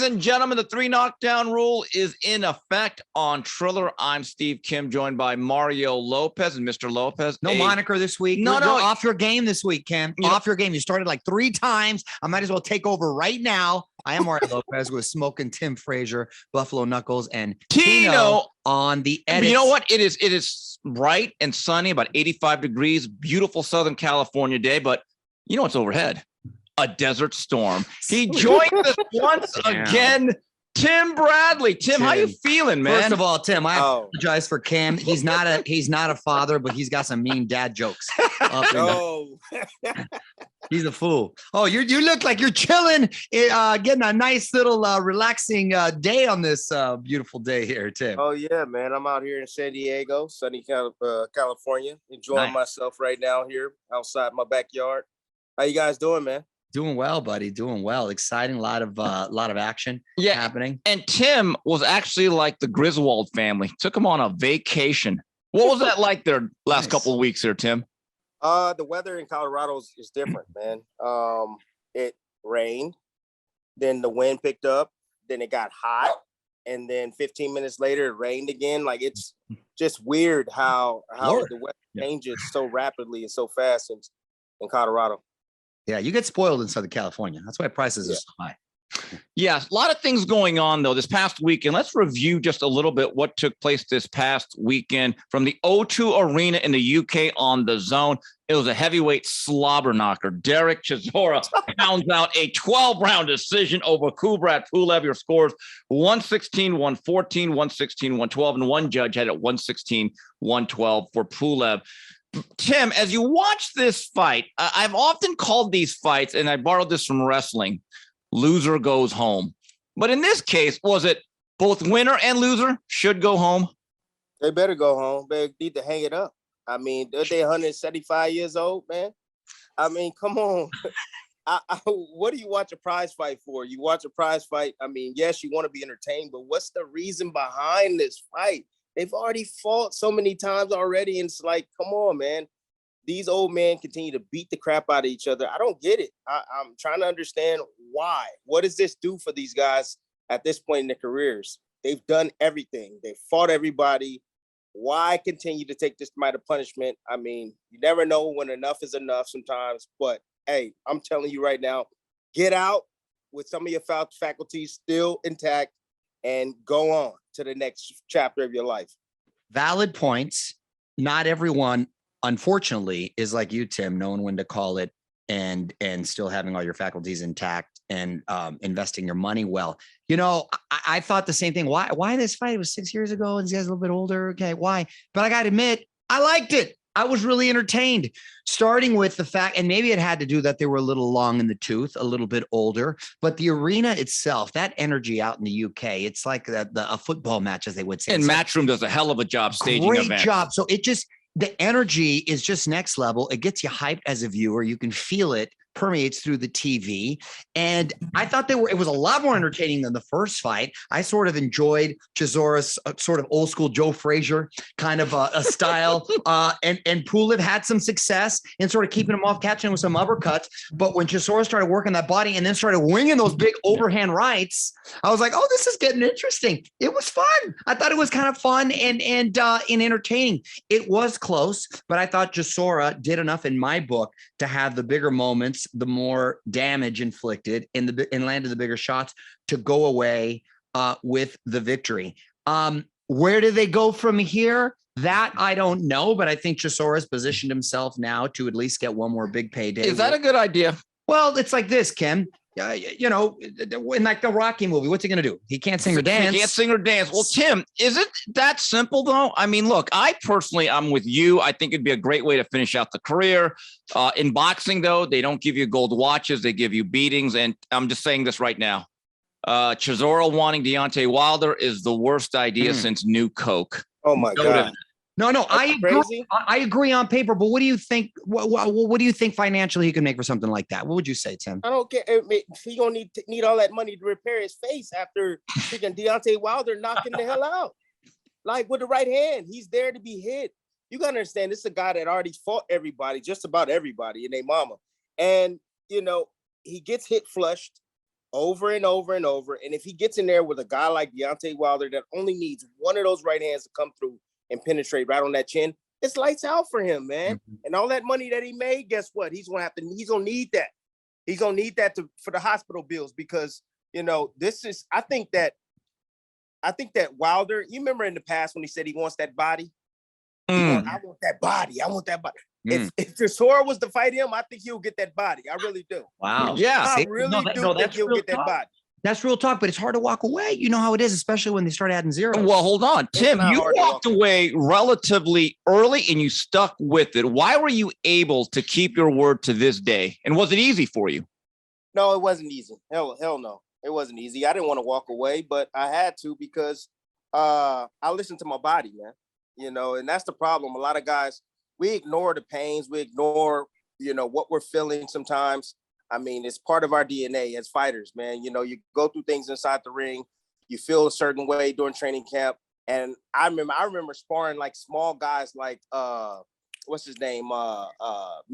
Ladies and gentlemen, the 3 knockdown rule is in effect on Triller. I'm Steve Kim, joined by Mario Lopez. And Mr. Lopez. No moniker this week. No. You're off your game this week, Kim. Off your game. You started like 3 times. I might as well take over right now. I am Mario Lopez with Smoking Tim Frazier, Buffalo Knuckles, and Tino on the edit. You know what? It is bright and sunny, about 85 degrees, beautiful Southern California day. But you know what's overhead? A desert storm. He joined us once again, Tim Bradley. Tim, how you feeling, man? First of all, Tim, I apologize for Cam. He's not a father, but he's got some mean dad jokes. He's a fool. Oh, you look like you're chilling, getting a nice little relaxing day on this beautiful day here, Tim. Oh yeah, man. I'm out here in San Diego, sunny California, enjoying myself right now here outside my backyard. How you guys doing, man? Doing well, buddy. Doing well. Exciting. A lot of action happening. And Tim was actually like the Griswold family. Took him on a vacation. What was that like their last couple of weeks here, Tim? The weather in Colorado is different, man. It rained, then the wind picked up, then it got hot, and then 15 minutes later it rained again. Like, it's just weird how the weather changes so rapidly and so fast in Colorado. Yeah, you get spoiled in Southern California. That's why prices are so high. Yes, a lot of things going on, though, this past weekend. Let's review just a little bit what took place this past weekend from the O2 Arena in the UK on the Zone. It was a heavyweight slobber knocker. Derek Chisora pounds out a 12-round decision over Kubrat Pulev. Your scores 116, 114, 116, 112, and one judge had it 116, 112 for Pulev. Tim, as you watch this fight, I've often called these fights, and I borrowed this from wrestling, loser goes home. But in this case, was it both winner and loser should go home? They better go home. They need to hang it up. I mean, they're 175 years old, man. I mean, come on. What do you watch a prize fight for? You watch a prize fight. I mean, yes, you want to be entertained, but what's the reason behind this fight? They've already fought so many times already. And it's like, come on, man. These old men continue to beat the crap out of each other. I don't get it. I'm trying to understand why. What does this do for these guys at this point in their careers? They've done everything. They've fought everybody. Why continue to take this amount of punishment? I mean, you never know when enough is enough sometimes. But, hey, I'm telling you right now, get out with some of your faculties still intact and go on to the next chapter of your life. Valid points. Not everyone, unfortunately, is like you, Tim, knowing when to call it and still having all your faculties intact and investing your money well. You know, I thought the same thing. Why this fight? It was 6 years ago and this guy's a little bit older. Okay, why? But I got to admit, I liked it. I was really entertained, starting with the fact, and maybe it had to do that they were a little long in the tooth, a little bit older, but the arena itself, that energy out in the UK, it's like a football match, as they would say. And Matchroom does a hell of a job staging events. Great job. So the energy is just next level. It gets you hyped as a viewer. You can feel it permeates through the TV. And I thought it was a lot more entertaining than the first fight. I sort of enjoyed Chisora's sort of old school Joe Frazier kind of a style. And Pulev had some success in sort of keeping him off, catching him with some uppercuts. But when Chisora started working that body and then started winging those big overhand rights, I was like, oh, this is getting interesting. It was fun. I thought it was kind of fun and entertaining. It was close, but I thought Chisora did enough in my book to have the bigger moments, the more damage inflicted and landed the bigger shots to go away with the victory. Where do they go from here? That I don't know, but I think Chisora's positioned himself now to at least get one more big payday. Is that a good idea? Well, it's like this, Kim. You know, in like the Rocky movie, what's he going to do? He can't sing or dance. He can't sing or dance. Well, Tim, is it that simple, though? I mean, look, I'm with you. I think it'd be a great way to finish out the career. In boxing, though, they don't give you gold watches. They give you beatings. And I'm just saying this right now. Chisora wanting Deontay Wilder is the worst idea since New Coke. Oh, my God. No, I agree. I agree on paper, but what do you think? What do you think financially he could make for something like that? What would you say, Tim? I don't get. He gonna need all that money to repair his face after freaking Deontay Wilder knocking the hell out, like with the right hand. He's there to be hit. You gotta understand, this is a guy that already fought everybody, just about everybody, and their mama. And you know he gets hit flushed. over and over and over. And if he gets in there with a guy like Deontay Wilder that only needs one of those right hands to come through and penetrate right on that chin, it's lights out for him, man. Mm-hmm. And all that money that he made, guess what? He's gonna need that. He's gonna need that for the hospital bills, because I think that Wilder, you remember in the past when he said he wants that body? I want that body. I want that body. If Chisora was to fight him, I think he'll get that body. I really do. Wow. Yeah. I really do think he'll get that body. That's real talk, but it's hard to walk away. You know how it is, especially when they start adding zeros. Well, hold on. Tim, you walked away relatively early and you stuck with it. Why were you able to keep your word to this day? And was it easy for you? No, it wasn't easy. Hell no. It wasn't easy. I didn't want to walk away, but I had to, because I listened to my body, man. And that's the problem. A lot of guys, we ignore the pains. We ignore, what we're feeling sometimes. I mean, it's part of our DNA as fighters, man. You go through things inside the ring. You feel a certain way during training camp. And I remember sparring like small guys like, what's his name?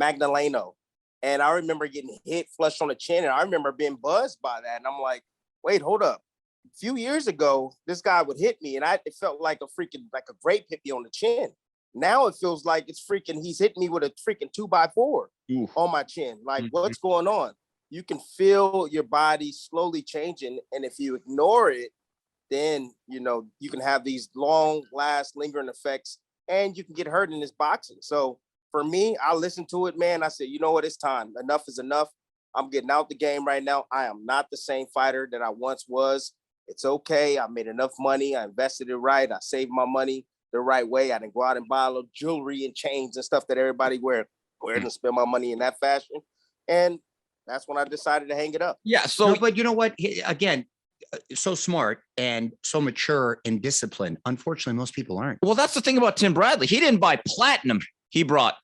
Magdaleno. And I remember getting hit flush on the chin. And I remember being buzzed by that. And I'm like, wait, hold up. A few years ago, this guy would hit me and it felt like a grape hit me on the chin. Now it feels like he's hitting me with a freaking 2x4 on my chin. Like, what's going on? You can feel your body slowly changing. And if you ignore it, then, you can have these long last lingering effects and you can get hurt in this boxing. So for me, I listened to it, man. I said, you know what? It's time. Enough is enough. I'm getting out the game right now. I am not the same fighter that I once was. It's okay. I made enough money. I invested it right. I saved my money the right way. I didn't go out and buy a little jewelry and chains and stuff that everybody wears and spend my money in that fashion. And that's when I decided to hang it up. Yeah. So, but you know what? Again, so smart and so mature and disciplined. Unfortunately, most people aren't. Well, that's the thing about Tim Bradley. He didn't buy platinum. He brought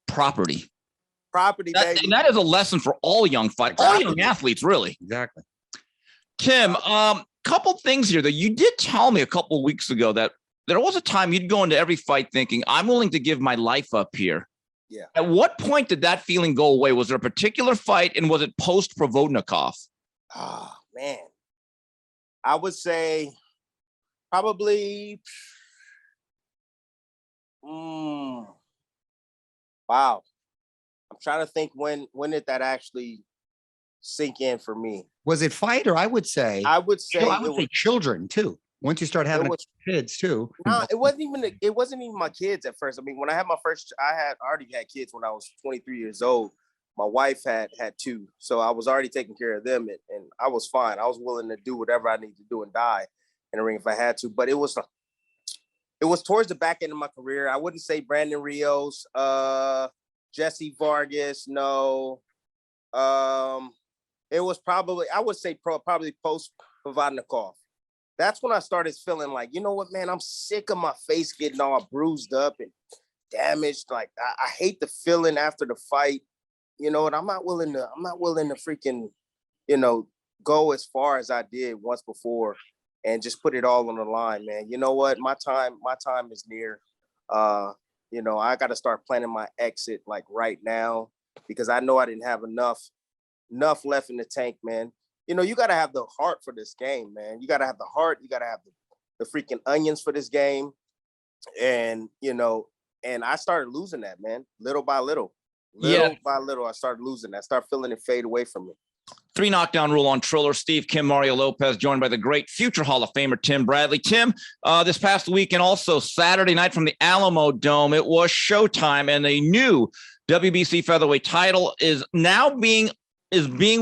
property. Baby. And that is a lesson for all young fighters, all young athletes, really. Exactly. Tim, couple things here that you did tell me a couple of weeks ago that there was a time you'd go into every fight thinking, I'm willing to give my life up here. Yeah. At what point did that feeling go away? Was there a particular fight, and was it post Provodnikov? Oh, man. I would say probably, wow. I'm trying to think when did that actually sink in for me? Was it fight, or I would say children too. Once you start having kids too. No, it wasn't even my kids at first. I mean, when I had my first, I already had kids when I was 23 years old. My wife had two, so I was already taking care of them, and I was fine. I was willing to do whatever I needed to do and die in the ring if I had to. But it was towards the back end of my career. I wouldn't say Brandon Rios, Jesse Vargas, no. It was probably, I would say probably post Provodnikov. That's when I started feeling like, you know what, man, I'm sick of my face getting all bruised up and damaged. Like, I hate the feeling after the fight, and I'm not willing to freaking, go as far as I did once before and just put it all on the line, man. You know what? My time is near. I got to start planning my exit like right now, because I know I didn't have enough left in the tank, man. You got to have the heart for this game, man. You got to have the heart. You got to have the freaking onions for this game. And, and I started losing that, man, little by little. Little by little, I started losing that. I started feeling it fade away from me. 3 Knockdown Rule on Triller. Steve Kim, Mario Lopez, joined by the great future Hall of Famer Tim Bradley. Tim, this past weekend, also Saturday night from the Alamo Dome, it was showtime, and a new WBC featherweight title is now being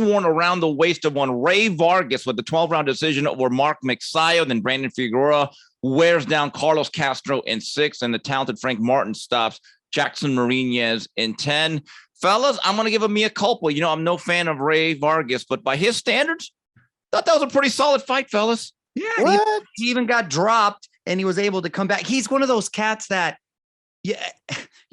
worn around the waist of one Ray Vargas with the 12-round decision over Mark Mexayo. Then Brandon Figueroa wears down Carlos Castro in 6, and the talented Frank Martin stops Jackson Marinez in 10. Fellas, I'm going to give a mea culpa. I'm no fan of Ray Vargas, but by his standards, thought that was a pretty solid fight, fellas. Yeah, he even got dropped, and he was able to come back. He's one of those cats that,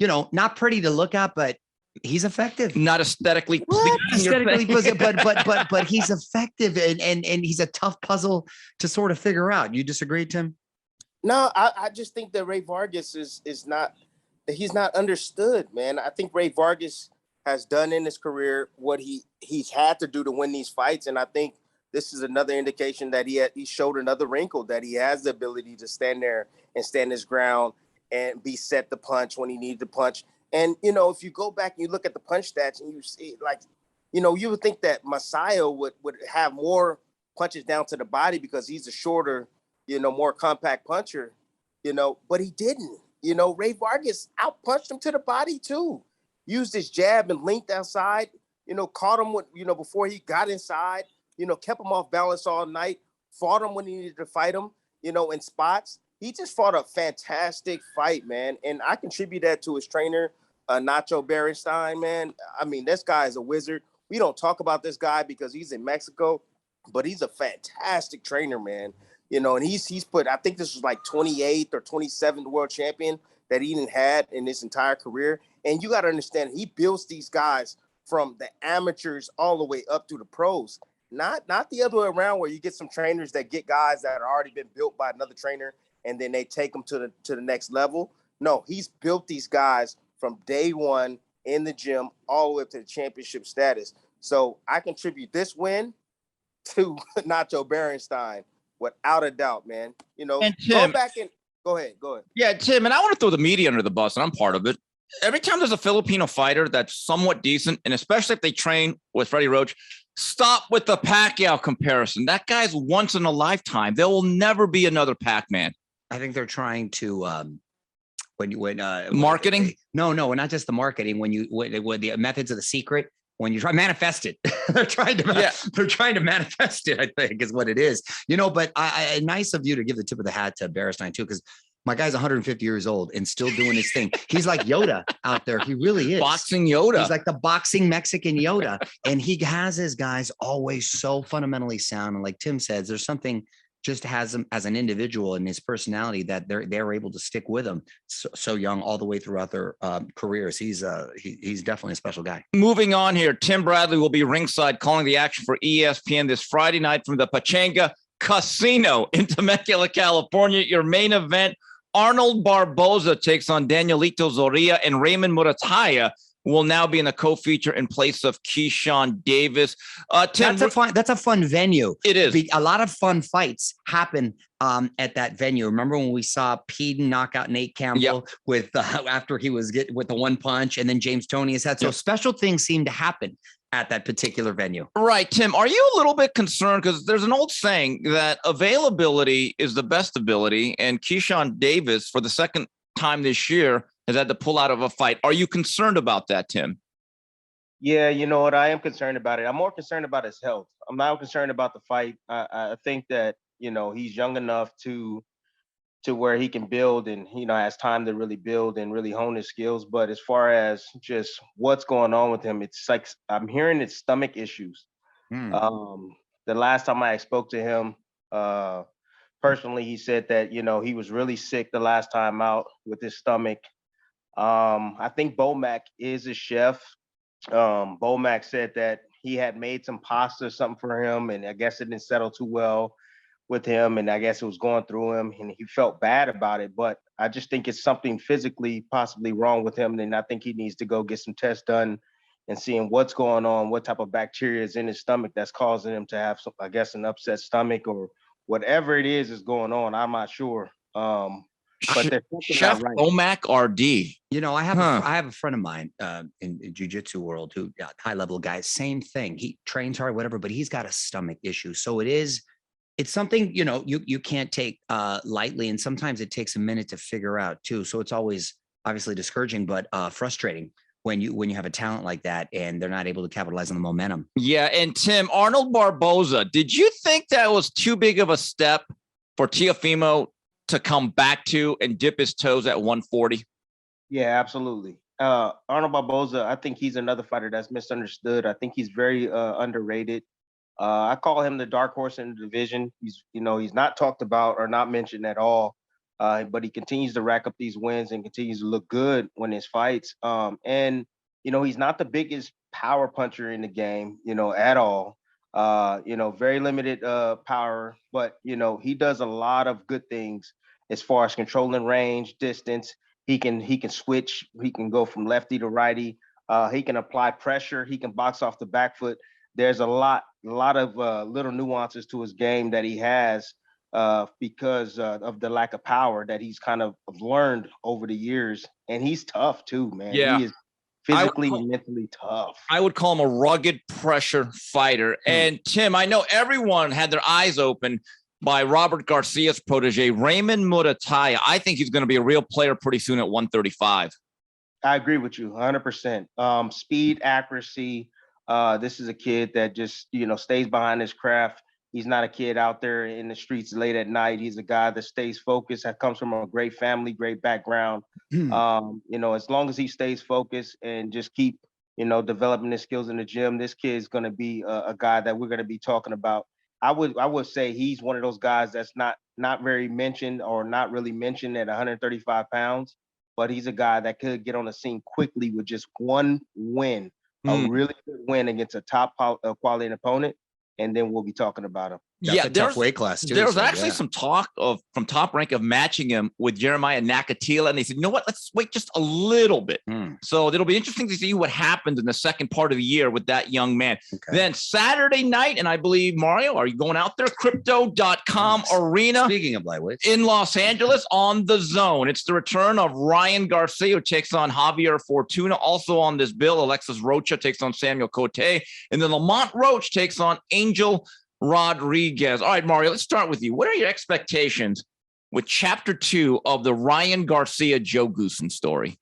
not pretty to look at, but he's effective. Not aesthetically pleasing, but he's effective, and he's a tough puzzle to sort of figure out. You disagree, Tim? No, I just think that Ray Vargas is not, he's not understood, man. I think Ray Vargas has done in his career what he's had to do to win these fights, and I think this is another indication that he showed another wrinkle, that he has the ability to stand there and stand his ground and be set to punch when he needed to punch. And, if you go back and you look at the punch stats and you see, like, you would think that Messiah would have more punches down to the body because he's a shorter, more compact puncher, but he didn't. Ray Vargas outpunched him to the body too. Used his jab and linked outside, caught him with, before he got inside, kept him off balance all night, fought him when he needed to fight him, in spots. He just fought a fantastic fight, man. And I contribute that to his trainer, Nacho Berenstein, man. I mean, this guy is a wizard. We don't talk about this guy because he's in Mexico, but he's a fantastic trainer, man. And he's put, I think this was like 28th or 27th world champion that Eden had in his entire career. And you got to understand, he builds these guys from the amateurs all the way up to the pros. Not the other way around where you get some trainers that get guys that have already been built by another trainer and then they take them to the next level. No, he's built these guys from day one in the gym all the way up to the championship status. So I contribute this win to Nacho Berenstein without a doubt, man. And Tim, go ahead. Yeah, Tim, and I want to throw the media under the bus, and I'm part of it. Every time there's a Filipino fighter that's somewhat decent, and especially if they train with Freddie Roach, stop with the Pacquiao comparison. That guy's once in a lifetime. There will never be another Pac-Man. I think they're trying to marketing. No, not just the marketing. When the methods of the secret, when you try manifest it, they're trying to manifest it. I think is what it is. But I nice of you to give the tip of the hat to Berenstein too, because my guy's 150 years old and still doing his thing. He's like Yoda out there. He really is. Boxing Yoda. He's like the boxing Mexican Yoda. And he has his guys always so fundamentally sound. And like Tim says, there's something just has him as an individual and his personality that they're able to stick with him so young all the way throughout their careers. He's definitely a special guy. Moving on here, Tim Bradley will be ringside calling the action for ESPN this Friday night from the Pachanga Casino in Temecula, California. Your main event, Arnold Barboza takes on Danielito Zorrilla, and Raymond Murataya will now be in a co-feature in place of Keyshawn Davis. Tim, that's a fun venue. It is. A lot of fun fights happen at that venue. Remember when we saw Peden knock out Nate Campbell with after he was with the one punch, and then James Toney has had special things seem to happen at that particular venue. Right. Tim, are you a little bit concerned? Because there's an old saying that availability is the best ability, and Keyshawn Davis, for the second time this year, has had to pull out of a fight. Are you concerned about that, Tim? Yeah, you know what? I am concerned about it. I'm more concerned about his health. I'm not concerned about the fight. I think that, he's young enough to where he can build and, has time to really build and really hone his skills. But as far as just what's going on with him, it's like I'm hearing it's stomach issues. The last time I spoke to him, personally, he said that, he was really sick the last time out with his stomach. I think Bomac is a chef. Bomac said that he had made some pasta or something for him, and I guess it didn't settle too well with him, and I guess it was going through him, and he felt bad about it. But I just think it's something physically possibly wrong with him, and I think he needs to go get some tests done and seeing what's going on, what type of bacteria is in his stomach that's causing him to have some, I guess, an upset stomach or whatever it is going on. I'm not sure. But Chef Bomac RD. I have a friend of mine in jiu-jitsu world who high level guy, same thing. He trains hard, whatever, but he's got a stomach issue. So it's something, you can't take lightly. And sometimes it takes a minute to figure out too. So it's always obviously discouraging, but frustrating when you have a talent like that and they're not able to capitalize on the momentum. Yeah. And Tim, Arnold Barboza, did you think that was too big of a step for Teofimo to come back to and dip his toes at 140? Yeah, absolutely. Arnold Barboza, I think he's another fighter that's misunderstood. I think he's very underrated. I call him the dark horse in the division. He's not talked about or not mentioned at all, but he continues to rack up these wins and continues to look good when his fights. And he's not the biggest power puncher in the game, at all. Very limited power, but he does a lot of good things as far as controlling range, distance. He can switch. He can go from lefty to righty. He can apply pressure. He can box off the back foot. There's a lot lot of little nuances to his game that he has because of the lack of power that he's kind of learned over the years. And he's tough too, man. Yeah. He is physically and mentally tough. I would call him a rugged pressure fighter. And Tim, I know everyone had their eyes open by Robert Garcia's protege, Raymond Murataya. I think he's going to be a real player pretty soon at 135. I agree with you 100%. Speed, accuracy. This is a kid that just, stays behind his craft. He's not a kid out there in the streets late at night. He's a guy that stays focused, that comes from a great family, great background. As long as he stays focused and just keep, developing his skills in the gym, this kid is going to be a guy that we're going to be talking about. I would say he's one of those guys that's not very mentioned or not really mentioned at 135 pounds, but he's a guy that could get on the scene quickly with just one win, a really good win against a top quality opponent, and then we'll be talking about him. That's a tough weight class too. There was actually some talk from Top Rank of matching him with Jeremiah Nakatila, and they said, you know what, let's wait just a little bit. So it'll be interesting to see what happens in the second part of the year with that young man. Okay. Then Saturday night, and I believe, Mario, are you going out there? Crypto.com Arena. Speaking of lightweights. In Los Angeles on the Zone. It's the return of Ryan Garcia, who takes on Javier Fortuna. Also on this bill, Alexis Rocha takes on Samuel Cote. And then Lamont Roach takes on Angel Rodriguez. All right, Mario, let's start with you. What are your expectations with Chapter 2 of the Ryan Garcia Joe Goossen story?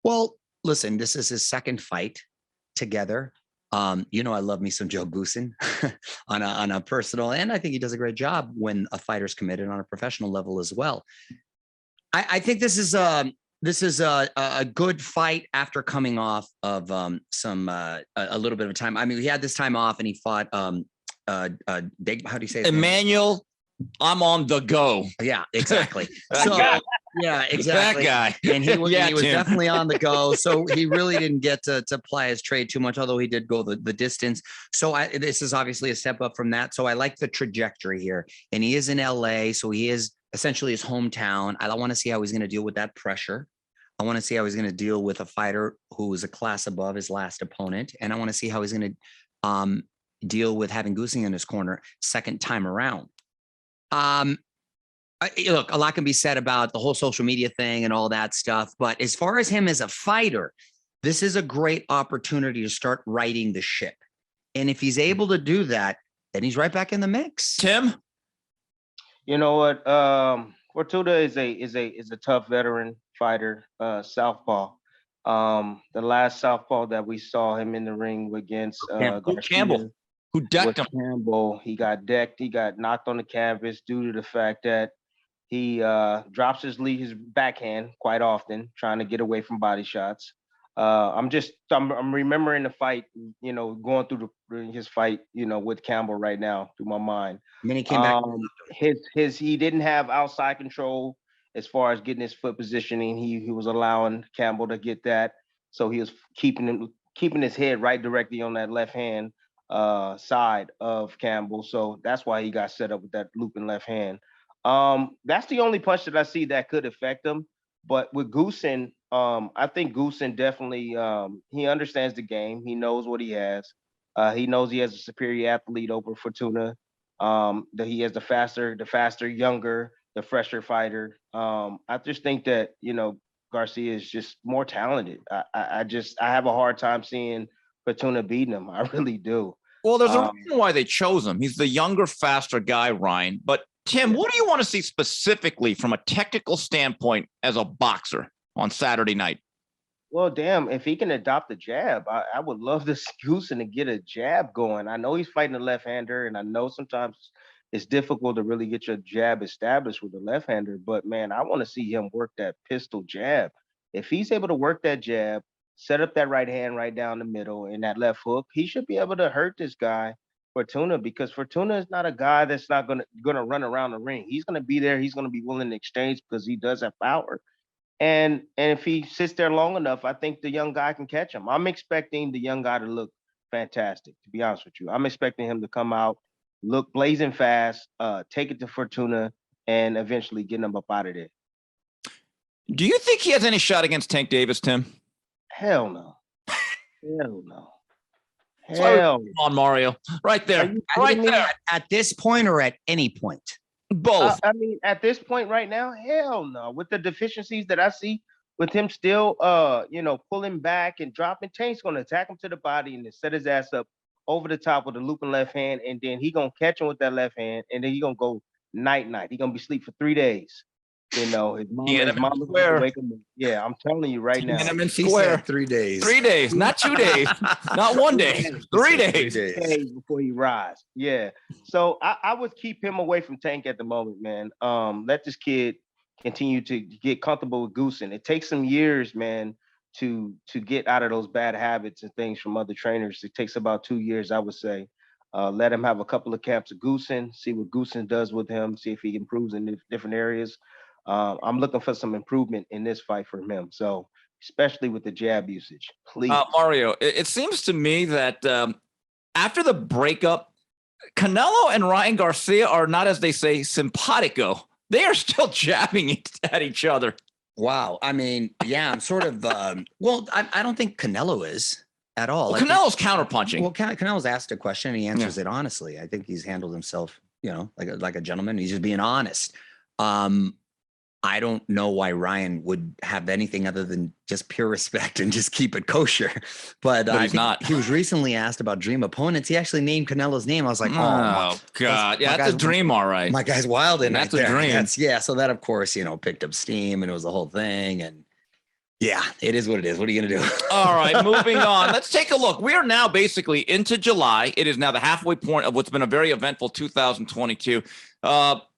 Well, listen, this is his second fight together. I love me some Joe Goossen on a personal, and I think he does a great job when a fighter's committed on a professional level as well. I think this is a good fight after coming off of a little bit of time. I mean, he had this time off and he fought how do you say it? Emmanuel, I'm on the go. Yeah, exactly. Yeah, exactly. That guy. And he was definitely on the go. So he really didn't get to ply his trade too much, although he did go the distance. So this is obviously a step up from that. So I like the trajectory here. And he is in LA. So he is essentially his hometown. I want to see how he's going to deal with that pressure. I want to see how he's going to deal with a fighter who is a class above his last opponent. And I want to see how he's going to deal with having Goossen in his corner second time around. Look, a lot can be said about the whole social media thing and all that stuff, but as far as him as a fighter, this is a great opportunity to start righting the ship. And if he's able to do that, then he's right back in the mix. Tim? You know what? Fortuna is a tough veteran fighter, southpaw. The last southpaw that we saw him in the ring against Campbell, who decked him. Campbell, he got decked. He got knocked on the canvas due to the fact that he drops his backhand quite often, trying to get away from body shots. I'm remembering the fight, going through his fight, with Campbell right now through my mind. And then he came back. He didn't have outside control as far as getting his foot positioning. He was allowing Campbell to get that, so he was keeping his head right directly on that left hand side of Campbell. So that's why he got set up with that looping left hand. That's the only punch that I see that could affect him. But with Goossen, I think Goossen definitely he understands the game. He knows what he has. He knows he has a superior athlete over Fortuna. That he has the faster, younger, the fresher fighter. I just think that Garcia is just more talented. I have a hard time seeing Fortuna beating him. I really do. Well, there's a reason why they chose him. He's the younger, faster guy, Ryan. But Tim, what do you want to see specifically from a technical standpoint as a boxer on Saturday night? Well, damn, if he can adopt the jab, I would love this Goossen to get a jab going. I know he's fighting a left-hander, and I know sometimes it's difficult to really get your jab established with a left-hander, but man, I want to see him work that pistol jab. If he's able to work that jab, set up that right hand right down the middle and that left hook, he should be able to hurt this guy, Fortuna, because Fortuna is not a guy that's not gonna run around the ring. He's gonna be there. He's gonna be willing to exchange because he does have power. And if he sits there long enough, I think the young guy can catch him. I'm expecting the young guy to look fantastic, to be honest with you. I'm expecting him to come out, look blazing fast, take it to Fortuna, and eventually get him up out of there. Do you think he has any shot against Tank Davis, Tim? Hell no. Hell no. Hell, Come on, Mario. Right are there. you Right kidding me? there. At this point or at any point? Both. I mean, at this point right now, hell no. With the deficiencies that I see, with him still, pulling back and dropping, Tank's gonna attack him to the body and then set his ass up over the top with a looping left hand, and then he gonna catch him with that left hand, and then he gonna go night night. He gonna be asleep for 3 days. His Tiananmen mama's gonna Square. wake him up. Yeah, I'm telling you right now. Tiananmen He Square. said 3 days. 3 days, not 2 days, not 1 day, 3 days. 3 days before he rise. Yeah. So I would keep him away from Tank at the moment, man. Let this kid continue to get comfortable with Goosen. It takes some years, man, to get out of those bad habits and things from other trainers. It takes about 2 years, I would say. Let him have a couple of camps of Goosen, see what Goosen does with him, see if he improves in different areas. I'm looking for some improvement in this fight from him. So, especially with the jab usage, please. Mario, it seems to me that after the breakup, Canelo and Ryan Garcia are not, as they say, simpatico. They are still jabbing at each other. Wow. I mean, yeah, I'm sort of, I don't think Canelo is at all. Well, Canelo's counterpunching. Well, Canelo's asked a question and he answers it honestly. I think he's handled himself, like a gentleman. He's just being honest. I don't know why Ryan would have anything other than just pure respect and just keep it kosher. But he's not. He was recently asked about dream opponents. He actually named Canelo's name. I was like, oh God. Yeah, that's a dream. All right. My guy's wild. And that's a dream. So that, of course, picked up steam and it was the whole thing. And yeah, it is what it is. What are you going to do? All right, moving on. Let's take a look. We are now basically into July. It is now the halfway point of what's been a very eventful 2022.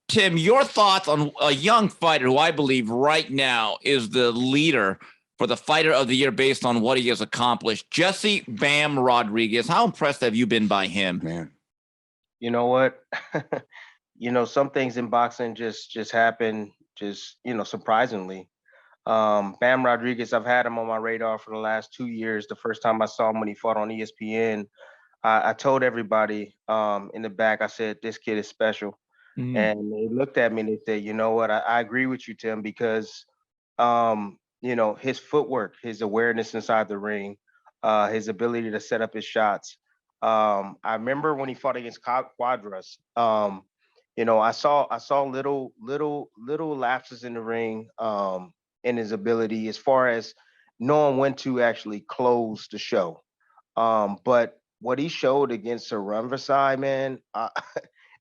Tim, your thoughts on a young fighter who I believe right now is the leader for the fighter of the year based on what he has accomplished, Jesse Bam Rodriguez. How impressed have you been by him? Man, you know what? Some things in boxing just happen, surprisingly. Bam Rodriguez, I've had him on my radar for the last 2 years. The first time I saw him when he fought on ESPN, I told everybody in the back, I said, this kid is special. And they looked at me and they said, you know what? I agree with you, Tim, because, his footwork, his awareness inside the ring, his ability to set up his shots. I remember when he fought against Quadras, I saw little lapses in the ring in his ability as far as knowing when to actually close the show. But what he showed against Saran man,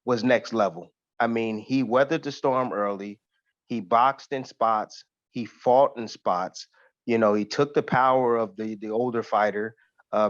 was next level. I mean, he weathered the storm early. He boxed in spots. He fought in spots. He took the power of the older fighter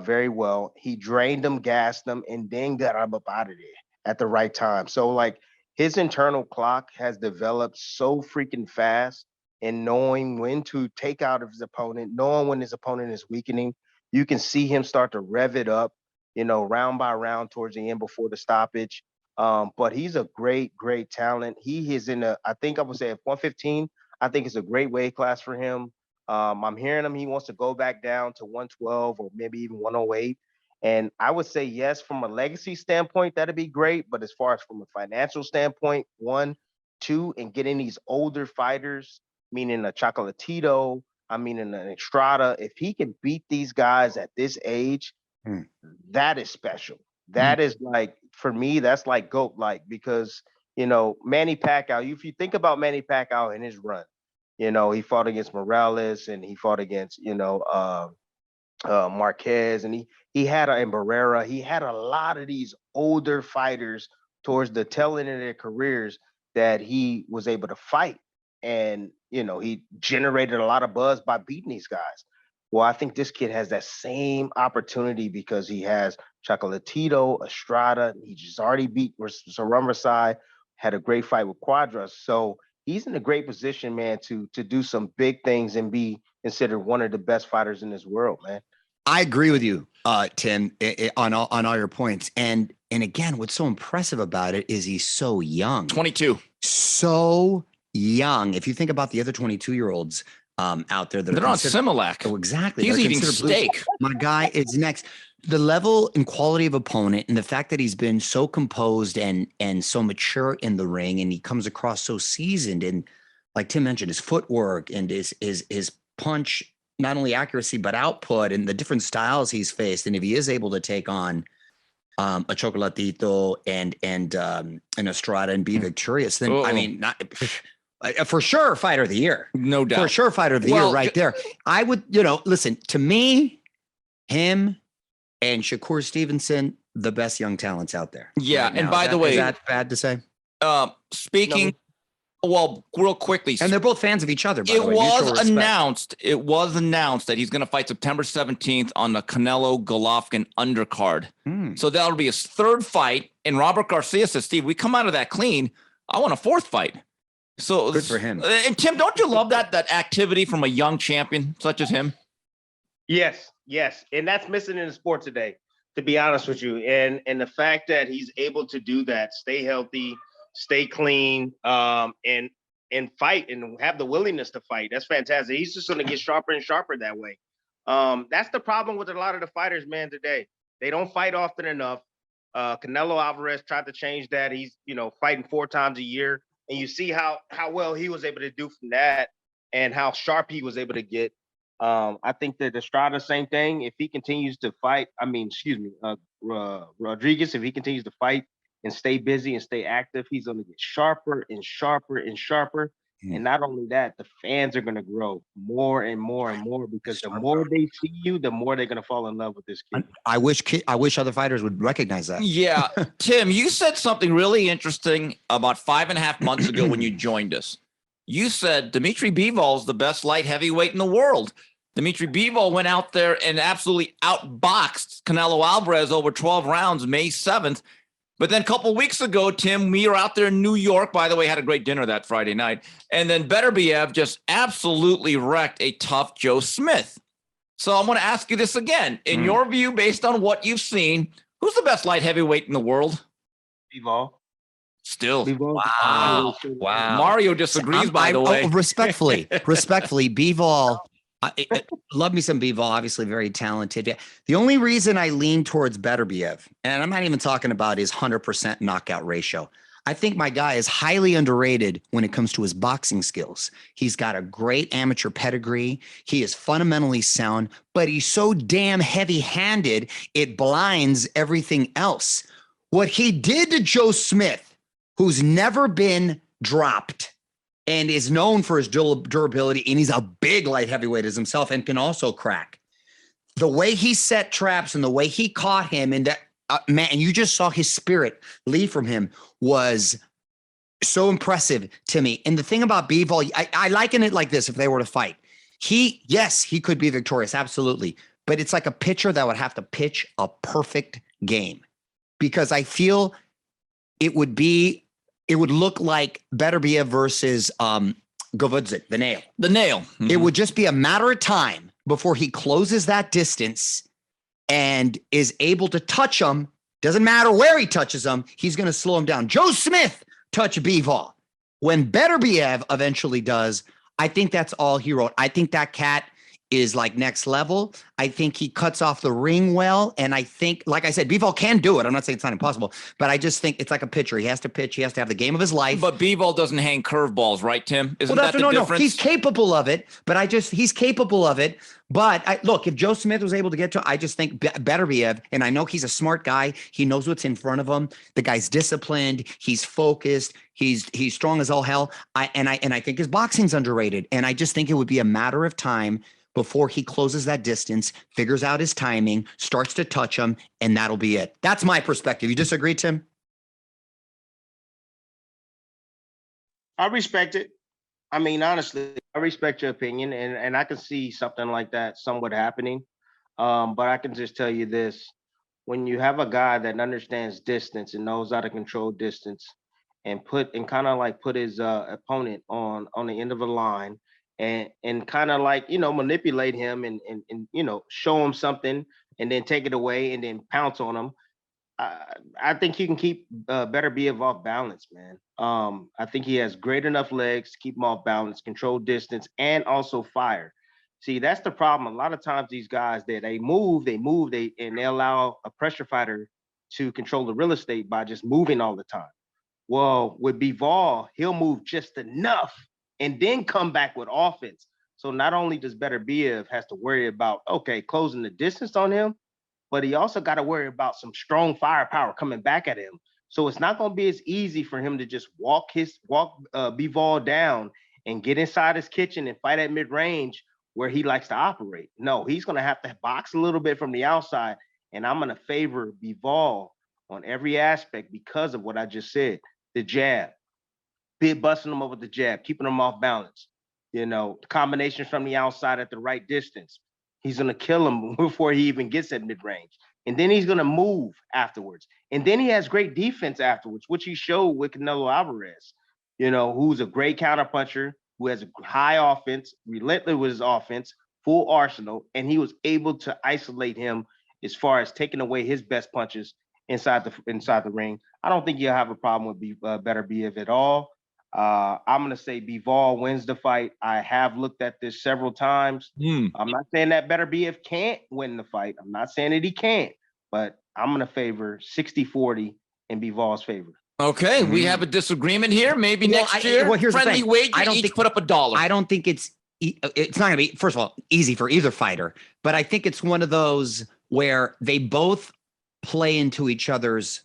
very well. He drained them, gassed them, and then got him up out of there at the right time. So, his internal clock has developed so freaking fast in knowing when to take out of his opponent, knowing when his opponent is weakening. You can see him start to rev it up, round by round towards the end before the stoppage. But he's a great, great talent. He is I think I would say at 115, I think it's a great weight class for him. I'm hearing him, he wants to go back down to 112 or maybe even 108. And I would say, yes, from a legacy standpoint, that'd be great. But as far as from a financial standpoint, 1, 2, and getting these older fighters, meaning a Chocolatito, an Estrada, if he can beat these guys at this age, that is special. That is for me, that's like GOAT because, Manny Pacquiao, if you think about Manny Pacquiao in his run, he fought against Morales and he fought against, Marquez and he had in Barrera, he had a lot of these older fighters towards the tail end of their careers that he was able to fight. And, he generated a lot of buzz by beating these guys. Well, I think this kid has that same opportunity because he has Chocolatito, Estrada. He just already beat Saran, had a great fight with Quadras. So he's in a great position, man, to do some big things and be considered one of the best fighters in this world, man. I agree with you, Tim, on all your points. And again, what's so impressive about it is he's so young. 22. So young. If you think about the other 22-year-olds out there that they're on Similac. Oh, exactly. He's eating steak. My guy is next. The level and quality of opponent and the fact that he's been so composed and so mature in the ring and he comes across so seasoned and like Tim mentioned, his footwork and his punch not only accuracy, but output and the different styles he's faced. And if he is able to take on a Chocolatito and Estrada and be victorious, then I mean, for sure, fighter of the year. No doubt. For sure, fighter of the year right there. I would, listen, to me, him and Shakur Stevenson, the best young talents out there. Yeah. Right, and by the way, is that bad to say? Speaking, well, real quickly. And they're both fans of each other, by the way. It was announced that he's going to fight September 17th on the Canelo Golovkin undercard. So that'll be his third fight. And Robert Garcia says, Steve, we come out of that clean. I want a fourth fight. So good for him. And Tim, don't you love that activity from a young champion such as him? Yes. And that's missing in the sport today, to be honest with you. And the fact that he's able to do that, stay healthy, stay clean, and fight and have the willingness to fight. That's fantastic. He's just going to get sharper and sharper that way. That's the problem with a lot of the fighters, man, today. They don't fight often enough. Canelo Alvarez tried to change that. He's, fighting 4 times a year. And you see how well he was able to do from that and how sharp he was able to get. I think that Estrada, same thing. If he continues to fight, Rodriguez, if he continues to fight and stay busy and stay active, he's going to get sharper and sharper and sharper. And not only that, the fans are going to grow more and more and more because the more they see you, the more they're going to fall in love with this kid. I wish other fighters would recognize that. Yeah. Tim, you said something really interesting about 5.5 months ago when you joined us. You said Dimitri Bivol is the best light heavyweight in the world. Dimitri Bivol went out there and absolutely outboxed Canelo Alvarez over 12 rounds, May 7th. But then a couple of weeks ago, Tim, we were out there in New York. By the way, had a great dinner that Friday night. And then Beterbiev just absolutely wrecked a tough Joe Smith. So I'm going to ask you this again. In your view, based on what you've seen, who's the best light heavyweight in the world? Bivol. Still. Bivol. Wow. Mario disagrees, by the way. Respectfully, Bivol. Love me some Bivol, obviously very talented. The only reason I lean towards Beterbiev, and I'm not even talking about his 100% knockout ratio. I think my guy is highly underrated when it comes to his boxing skills. He's got a great amateur pedigree. He is fundamentally sound, but he's so damn heavy-handed, it blinds everything else. What he did to Joe Smith, who's never been dropped, and is known for his durability, and he's a big light heavyweight as himself and can also crack. The way he set traps and the way he caught him, and that man, and you just saw his spirit leave from him, was so impressive to me. And the thing about Bivol, I liken it like this: if they were to fight, he could be victorious, absolutely. But it's like a pitcher that would have to pitch a perfect game, because I feel it would look like Beterbiev versus Govudzik, the nail. The nail. It would just be a matter of time before he closes that distance and is able to touch him. Doesn't matter where he touches him, he's going to slow him down. Joe Smith touched Bivol. When Beterbiev eventually does, I think that's all he wrote. I think that cat is like next level. I think he cuts off the ring well. And I think, like I said, Bivol can do it. I'm not saying it's not impossible, but I just think it's like a pitcher. He has to pitch. He has to have the game of his life. But Bivol doesn't hang curveballs, right, Tim? Isn't that the difference? No. He's capable of it, he's capable of it. But look, if Joe Smith was able to get to, I just think Beterbiev, and I know he's a smart guy. He knows what's in front of him. The guy's disciplined. He's focused. He's strong as all hell. I think his boxing's underrated. And I just think it would be a matter of time before he closes that distance, figures out his timing, starts to touch him, and that'll be it. That's my perspective. You disagree, Tim? I respect it. I mean, honestly, I respect your opinion, and I can see something like that somewhat happening. But I can just tell you this: when you have a guy that understands distance and knows how to control distance, and put his opponent on the end of a line, and kind of like, manipulate him and show him something and then take it away and then pounce on him. I think he can keep Beterbiev off balance, man. I think he has great enough legs to keep him off balance, control distance, and also fire. See, that's the problem. A lot of times these guys, they move, and they allow a pressure fighter to control the real estate by just moving all the time. Well, with Bivol, he'll move just enough and then come back with offense. So not only does Beterbiev has to worry about, okay, closing the distance on him, but he also got to worry about some strong firepower coming back at him. So it's not going to be as easy for him to just walk Bivol down and get inside his kitchen and fight at mid-range where he likes to operate. No, he's going to have to box a little bit from the outside, and I'm going to favor Bivol on every aspect because of what I just said. The jab, busting him up with the jab, keeping him off balance. You know, combinations from the outside at the right distance. He's going to kill him before he even gets at mid-range. And then he's going to move afterwards. And then he has great defense afterwards, which he showed with Canelo Alvarez, you know, who's a great counterpuncher, who has a high offense, relentless with his offense, full arsenal, and he was able to isolate him as far as taking away his best punches inside the ring. I don't think you'll have a problem with Beterbiev at all. I'm going to say Bivol wins the fight. I have looked at this several times. I'm not saying that Beterbiev can't win the fight. I'm not saying that he can't, but I'm going to favor 60-40 in Bivol's favor. Okay, we have a disagreement here. Maybe next year, here's friendly wager, I don't each put up $1. I don't think it's not going to be, first of all, easy for either fighter, but I think it's one of those where they both play into each other's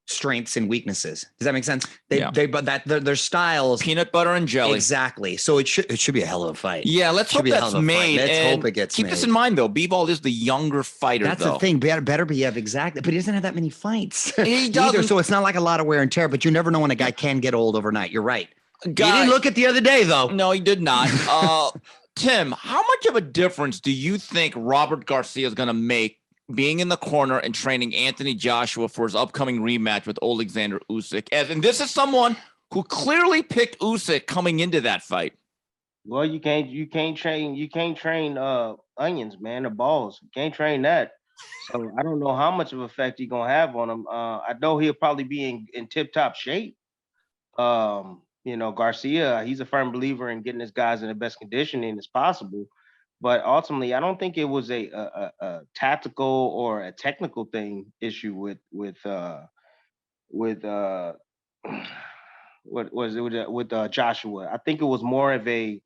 strengths and weaknesses. Does that make sense? Their styles, peanut butter and jelly. Exactly. So it should be a hell of a fight. Yeah, let's hope that's made. Let's hope it gets made. Keep this in mind though. Bivol is the younger fighter. That's the thing. Beterbiev, exactly. But he doesn't have that many fights. He doesn't. Either, so it's not like a lot of wear and tear. But you never know when a guy can get old overnight. You're right. He didn't look at the other day though. No, he did not. Tim, how much of a difference do you think Robert Garcia is going to make being in the corner and training Anthony Joshua for his upcoming rematch with Oleksandr Usyk? And this is someone who clearly picked Usyk coming into that fight. Well, you can't train onions, man, or balls. You can't train that. So I don't know how much of effect he's gonna have on him. I know he'll probably be in tip-top shape. You know, Garcia, he's a firm believer in getting his guys in the best conditioning as possible. But ultimately, I don't think it was a tactical or a technical issue with Joshua. I think it was more of a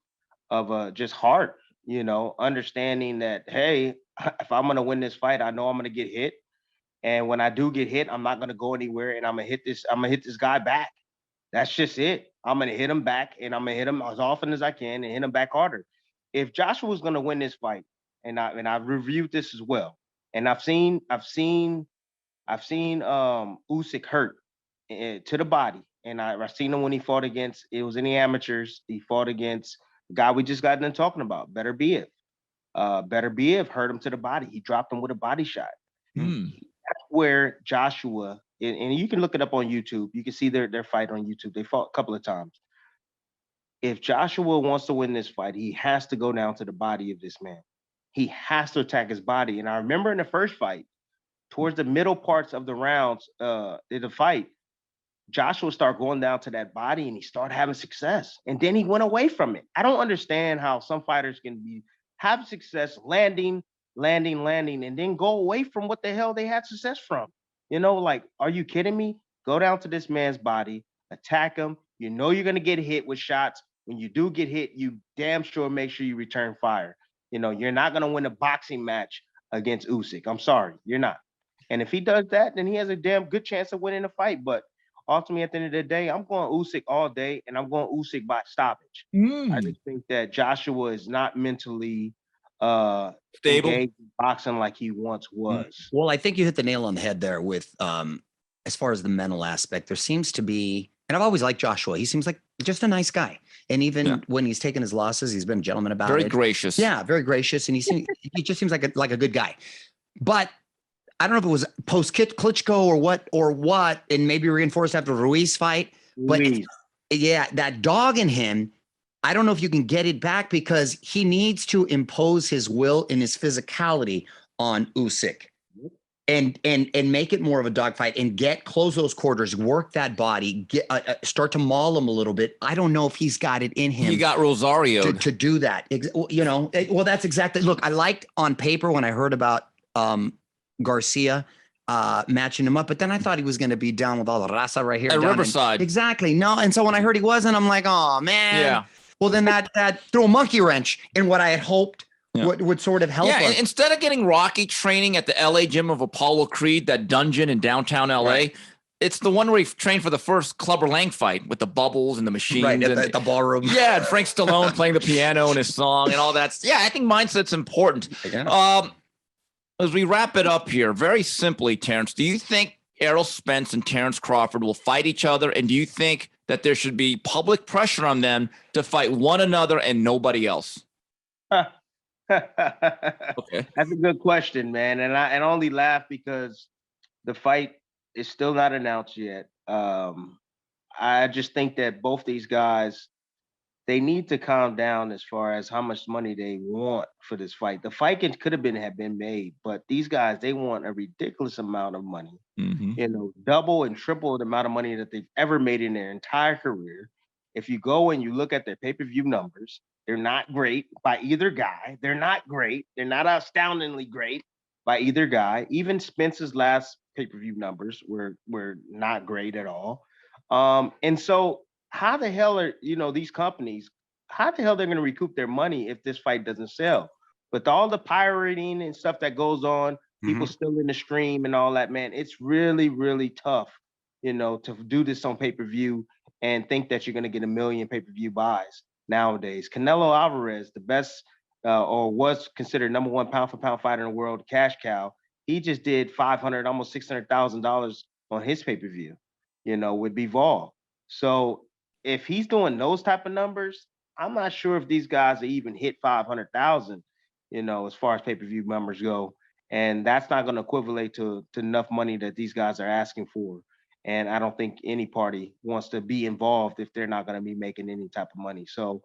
just heart, you know, understanding that, hey, if I'm gonna win this fight, I know I'm gonna get hit, and when I do get hit, I'm not gonna go anywhere, and I'm gonna hit this guy back. That's just it. I'm gonna hit him back, and I'm gonna hit him as often as I can and hit him back harder. If Joshua was going to win this fight, and I've reviewed this as well, and I've seen Usyk hurt to the body, and I've seen him when he fought against, it was in the amateurs. He fought against the guy we just got done talking about, Beterbiev. Beterbiev hurt him to the body. He dropped him with a body shot. That's where Joshua, and you can look it up on YouTube. You can see their fight on YouTube. They fought a couple of times. If Joshua wants to win this fight, he has to go down to the body of this man. He has to attack his body. And I remember in the first fight, towards the middle parts of the rounds, in the fight, Joshua started going down to that body and he started having success. And then he went away from it. I don't understand how some fighters can have success landing, and then go away from what the hell they had success from. You know, like, are you kidding me? Go down to this man's body, attack him. You know you're going to get hit with shots. When you do get hit, you damn sure make sure you return fire. You know, you're not going to win a boxing match against Usyk. I'm sorry, you're not. And if he does that, then he has a damn good chance of winning the fight. But ultimately, at the end of the day, I'm going Usyk all day, and I'm going Usyk by stoppage. I just think that Joshua is not mentally stable in boxing like he once was. Well, I think you hit the nail on the head there with as far as the mental aspect. There seems to be, and I've always liked Joshua. He seems like just a nice guy. And even when he's taken his losses, he's been a gentleman about it. Very gracious. Yeah, very gracious. And he just seems like a good guy. But I don't know if it was post Klitschko or what, and maybe reinforced after the Ruiz fight. But yeah, that dog in him, I don't know if you can get it back because he needs to impose his will and his physicality on Usyk. And make it more of a dogfight and close those quarters, work that body, start to maul him a little bit. I don't know if he's got it in him. He got Rosario to do that. You know, well, that's exactly. Look, I liked on paper when I heard about Garcia matching him up, but then I thought he was going to be down with all the raza right here at Riverside. Exactly. No, and so when I heard he wasn't, I'm like, oh man. Yeah. Well, then that threw a monkey wrench in what I had hoped would sort of help us. Instead of getting Rocky training at the LA gym of Apollo Creed, that dungeon in downtown LA, right. It's the one where he trained for the first Clubber Lang fight with the bubbles and the machines. Right, and the ballroom. Yeah, and Frank Stallone playing the piano and his song and all that. Yeah, I think mindset's important. Yeah. As we wrap it up here, very simply, Terence, do you think Errol Spence and Terence Crawford will fight each other? And do you think that there should be public pressure on them to fight one another and nobody else? Okay. That's a good question, man. And I only laugh because the fight is still not announced yet. I just think that both these guys, they need to calm down as far as how much money they want for this fight. The fight could have been made, but these guys, they want a ridiculous amount of money. Mm-hmm. Double and triple the amount of money that they've ever made in their entire career. If you go and you look at their pay-per-view numbers, they're not great by either guy. They're not great. They're not astoundingly great by either guy. Even Spence's last pay-per-view numbers were not great at all. And so how the hell are, these companies, how the hell they're going to recoup their money if this fight doesn't sell? With all the pirating and stuff that goes on, people still in the stream and all that, man, it's really, really tough, to do this on pay-per-view and think that you're going to get 1 million pay-per-view buys nowadays. Canelo Alvarez, the best or was considered number 1 pound for pound fighter in the world, cash cow, he just did $500, almost $600,000 on his pay-per-view, with Bivol. So if he's doing those type of numbers, I'm not sure if these guys even hit 500,000, as far as pay-per-view numbers go. And that's not going to equivalent to enough money that these guys are asking for. And I don't think any party wants to be involved if they're not going to be making any type of money. So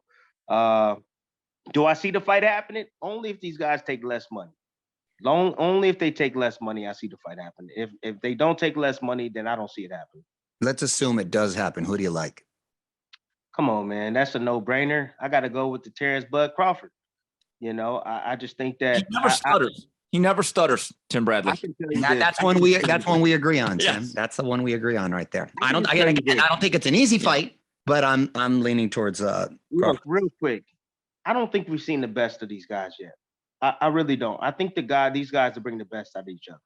do I see the fight happening? Only if these guys take less money. Only if they take less money, I see the fight happen. If they don't take less money, then I don't see it happen. Let's assume it does happen. Who do you like? Come on, man. That's a no-brainer. I got to go with the Terence Bud Crawford. I just think that he never stutters. He never stutters, Tim Bradley. That's one we agree on, Tim. Yes. That's the one we agree on right there. I don't think it's an easy fight, but I'm leaning towards Look, real quick. I don't think we've seen the best of these guys yet. I really don't. I think these guys will bring the best out of each other.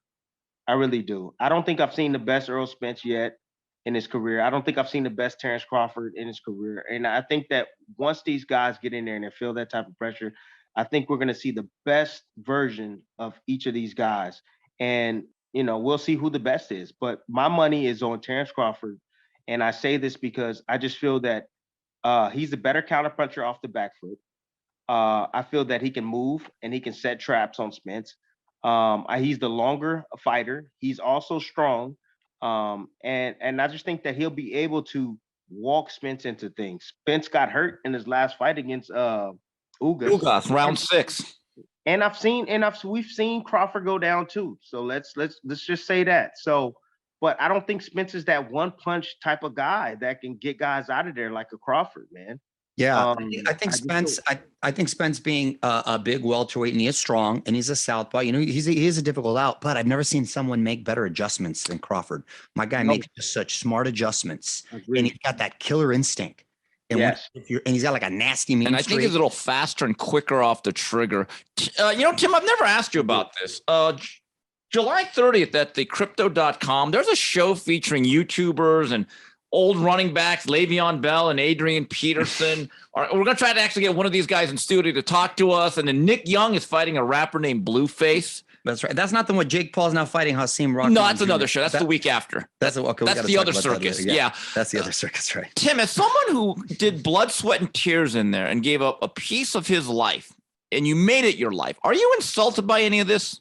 I really do. I don't think I've seen the best Errol Spence yet in his career. I don't think I've seen the best Terence Crawford in his career. And I think that once these guys get in there and they feel that type of pressure, I think we're going to see the best version of each of these guys. And, we'll see who the best is. But my money is on Terence Crawford. And I say this because I just feel that he's a better counterpuncher off the back foot. I feel that he can move and he can set traps on Spence. He's the longer fighter. He's also strong. And I just think that he'll be able to walk Spence into things. Spence got hurt in his last fight against Ugas, round 6. And we've seen Crawford go down too. So let's just say that. So, but I don't think Spence is that one punch type of guy that can get guys out of there like a Crawford, man. Yeah, I think Spence. I think Spence being a big welterweight, and he is strong, and he's a southpaw. He is a difficult out, but I've never seen someone make better adjustments than Crawford. My guy makes just such smart adjustments, and he's got that killer instinct. And yes, and he's got like a nasty mean and I think he's a little faster and quicker off the trigger. Tim, I've never asked you about this. July 30th at the crypto.com, there's a show featuring YouTubers and old running backs, Le'Veon Bell and Adrian Peterson. We're going to try to actually get one of these guys in studio to talk to us. And then Nick Young is fighting a rapper named Blueface. That's right. That's not the one Jake Paul's now fighting Hasim Rock. No, that's another show. That's the week after. That's the other circus. Yeah. That's the other circus, right? Tim, as someone who did blood, sweat, and tears in there and gave up a piece of his life, and you made it your life, are you insulted by any of this?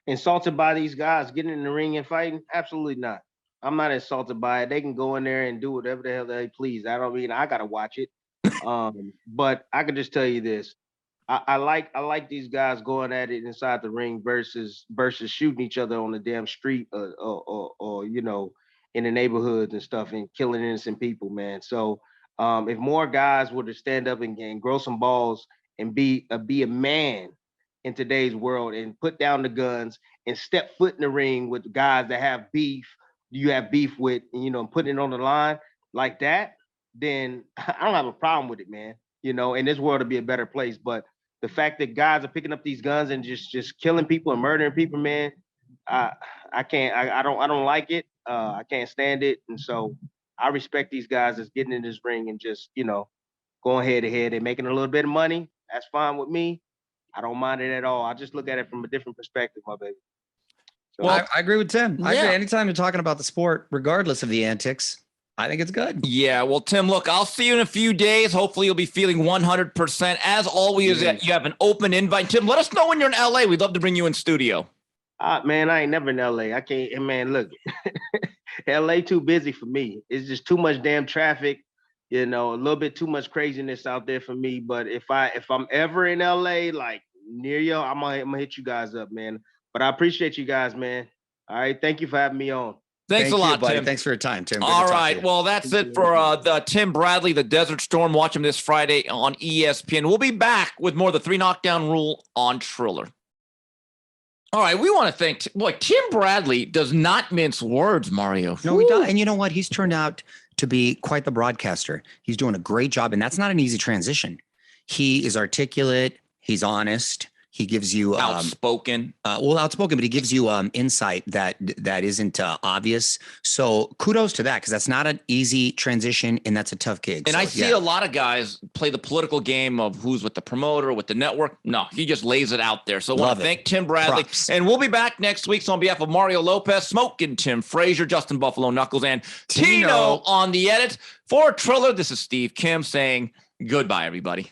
Insulted by these guys getting in the ring and fighting? Absolutely not. I'm not insulted by it. They can go in there and do whatever the hell they please. I got to watch it. But I can just tell you this. I like these guys going at it inside the ring versus shooting each other on the damn street or in the neighborhoods and stuff and killing innocent people, man. So if more guys were to stand up and grow some balls and be a man in today's world and put down the guns and step foot in the ring with guys that have beef, you have beef with, and putting it on the line like that, then I don't have a problem with it, man. You know, and this world will be a better place. But the fact that guys are picking up these guns and just killing people and murdering people, man, I can't. I don't like it. I can't stand it. And so I respect these guys that's getting in this ring and just, you know, going head to head. They're making a little bit of money. That's fine with me. I don't mind it at all. I just look at it from a different perspective, my baby. So, well, I agree with Tim. I agree. Anytime you're talking about the sport, regardless of the antics, I think it's good. Yeah. Well, Tim, look, I'll see you in a few days. Hopefully you'll be feeling 100%. As always, you have an open invite. Tim, let us know when you're in LA. We'd love to bring you in studio. Man, I ain't never in LA. I can't, man, look, LA too busy for me. It's just too much damn traffic, you know, a little bit too much craziness out there for me. But if I'm ever in LA, like near you, I'm gonna hit you guys up, man. But I appreciate you guys, man. All right. Thank you for having me on. Thanks a lot, buddy. Tim. Thanks for your time, Tim. All right. Well, that's it for the Tim Bradley, the Desert Storm. Watch him this Friday on ESPN. We'll be back with more of the 3 Knockdown Rule on Triller. All right. We want to thank, Tim Bradley does not mince words, Mario. No, he does. And you know what? He's turned out to be quite the broadcaster. He's doing a great job. And that's not an easy transition. He is articulate. He's honest. He gives you outspoken, outspoken, but he gives you insight that isn't obvious. So kudos to that, because that's not an easy transition and that's a tough gig. And I see a lot of guys play the political game of who's with the promoter, with the network. No, he just lays it out there. So I want to thank Tim Bradley. Props. And we'll be back next week. So on behalf of Mario Lopez, Smoking Tim Frazier, Justin Buffalo Knuckles, and Tino on the edit for Triller, this is Steve Kim saying goodbye, everybody.